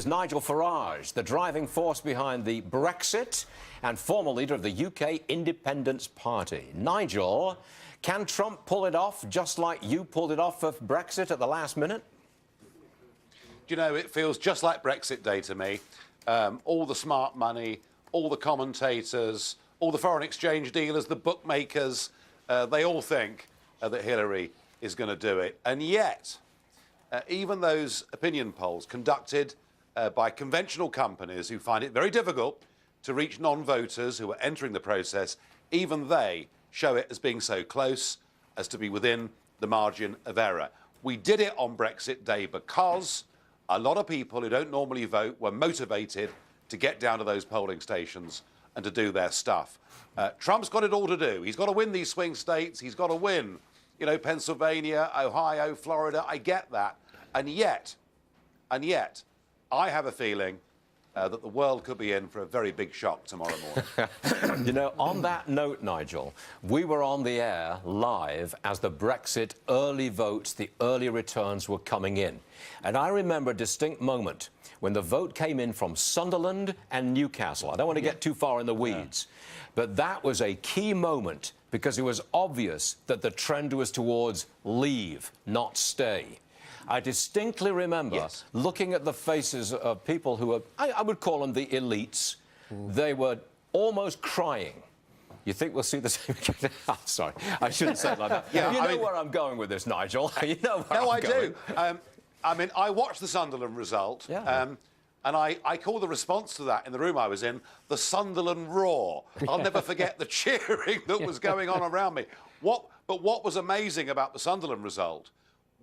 Nigel Farage, the driving force behind the Brexit and former leader of the UK Independence Party. Nigel, can Trump pull it off just like you pulled it off for Brexit at the last minute? Do you know, it feels just like Brexit Day to me. All the smart money, all the commentators, all the foreign exchange dealers, the bookmakers, they all think that Hillary is going to do it. And yet, even those opinion polls conducted by conventional companies who find it very difficult to reach non-voters who are entering the process, even they show it as being so close as to be within the margin of error. We did it on Brexit Day because a lot of people who don't normally vote were motivated to get down to those polling stations and to do their stuff. Trump's got it all to do. He's got to win these swing states. He's got to win, you know, Pennsylvania, Ohio, Florida. I get that. And yet, I have a feeling that the world could be in for a very big shock tomorrow morning. You know, on that note, Nigel, we were on the air live as the Brexit early votes, the early returns were coming in. And I remember a distinct moment when the vote came in from Sunderland and Newcastle. I don't want to get too far in the weeds, but that was a key moment because it was obvious that the trend was towards leave, not stay. I distinctly remember looking at the faces of people who were, I would call them the elites. They were almost crying. You think we'll see the same again? Oh, sorry, I shouldn't say it like that. Yeah, you know where I'm going with this, Nigel. You know where I'm going. No, I do. I mean, I watched the Sunderland result, and I called the response to that in the room I was in the Sunderland roar. I'll never forget the cheering that was going on around me. But what was amazing about the Sunderland result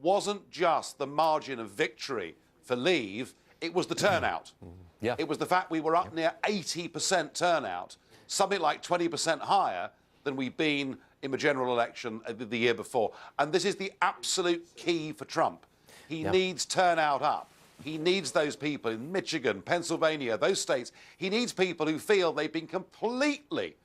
wasn't just the margin of victory for leave, it was the turnout. It was the fact we were up near 80% turnout, something like 20% higher than we've been in the general election the year before. And this is the absolute key for Trump. He needs turnout up. He needs those people in Michigan, Pennsylvania, those states. He needs people who feel they've been completely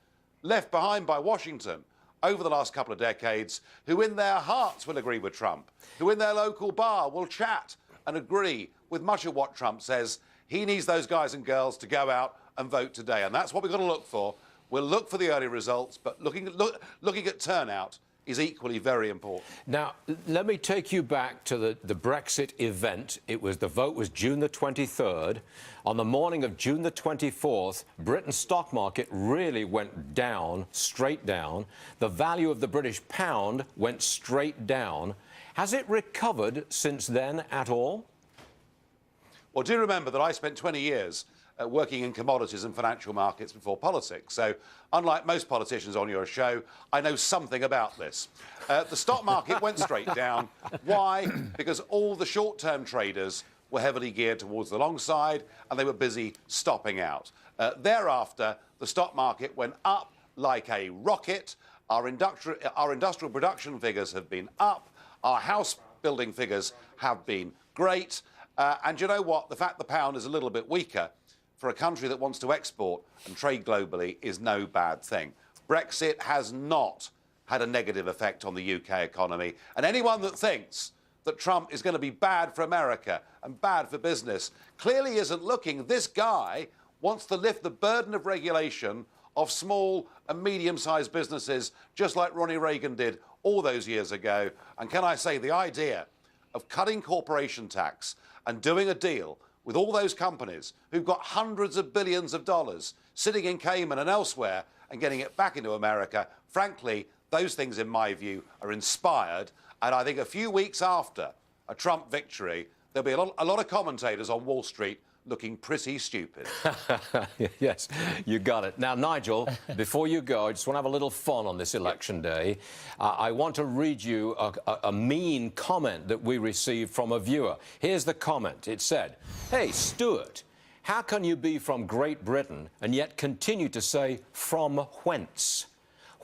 left behind by Washington over the last couple of decades, who in their hearts will agree with Trump, who in their local bar will chat and agree with much of what Trump says. He needs those guys and girls to go out and vote today. And that's what we've got to look for. We'll look for the early results, but looking at turnout is equally very important. Now, let me take you back to the Brexit event. The vote was June the 23rd. On the morning of June the 24th, Britain's stock market really went down, straight down. The value of the British pound went straight down. Has it recovered since then at all? Well, do remember that I spent 20 years working in commodities and financial markets before politics. So, unlike most politicians on your show, I know something about this. The stock market went straight down. Why? Because all the short-term traders were heavily geared towards the long side, and they were busy stopping out. Thereafter, the stock market went up like a rocket. Our industrial production figures have been up. Our house building figures have been great. And you know what? The fact the pound is a little bit weaker for a country that wants to export and trade globally is no bad thing. Brexit has not had a negative effect on the UK economy. And anyone that thinks that Trump is going to be bad for America and bad for business clearly isn't looking. This guy wants to lift the burden of regulation of small and medium-sized businesses, just like Ronnie Reagan did all those years ago. And can I say, the idea of cutting corporation tax and doing a deal with all those companies who've got hundreds of billions of dollars sitting in Cayman and elsewhere and getting it back into America, frankly, those things, in my view, are inspired. And I think a few weeks after a Trump victory, there'll be a lot of commentators on Wall Street looking pretty stupid. Yes, you got it. Now, Nigel, before you go, I just want to have a little fun on this election day. I want to read you a mean comment that we received from a viewer. Here's the comment. It said, "Hey, Stuart, how can you be from Great Britain and yet continue to say from whence?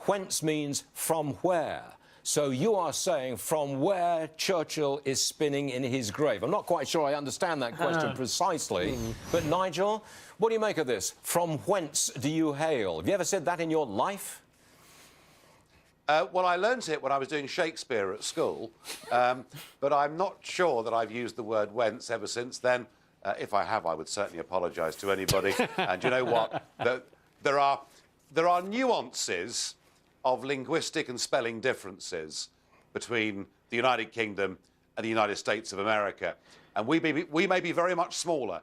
Whence means from where. So you are saying from where Churchill is spinning in his grave." I'm not quite sure I understand that question precisely. But, Nigel, what do you make of this? From whence do you hail? Have you ever said that in your life? Well, I learnt it when I was doing Shakespeare at school, but I'm not sure that I've used the word whence ever since then. If I have, I would certainly apologise to anybody. And you know what? There are nuances of linguistic and spelling differences between the United Kingdom and the United States of America. And we may be very much smaller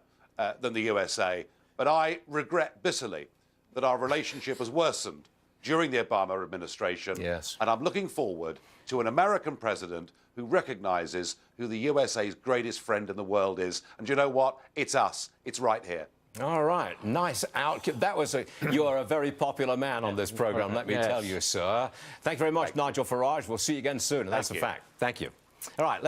than the USA, but I regret bitterly that our relationship has worsened during the Obama administration. Yes. And I'm looking forward to an American president who recognises who the USA's greatest friend in the world is. And you know what? It's us. It's right here. All right, nice outcome. You are a very popular man on this programme, let me tell you, sir. Thank you very much, Nigel Farage. We'll see you again soon, and that's a fact. Thank you. All right, let's